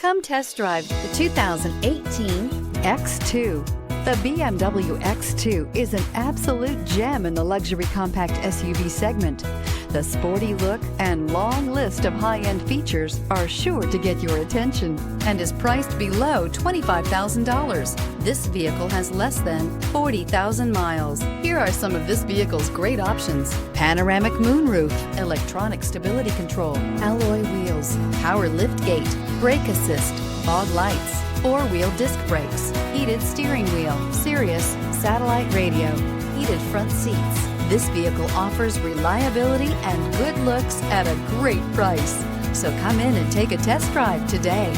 Come test drive the 2018 X2. The BMW X2 is an absolute gem in the luxury compact SUV segment. The sporty look and long list of high-end features are sure to get your attention and is priced below $25,000. This vehicle has less than 40,000 miles. Here are some of this vehicle's great options: panoramic moonroof, electronic stability control, alloy wheels, power liftgate, brake assist, fog lights, four-wheel disc brakes, heated steering wheel, Sirius satellite radio, heated front seats. This vehicle offers reliability and good looks at a great price. So come in and take a test drive today.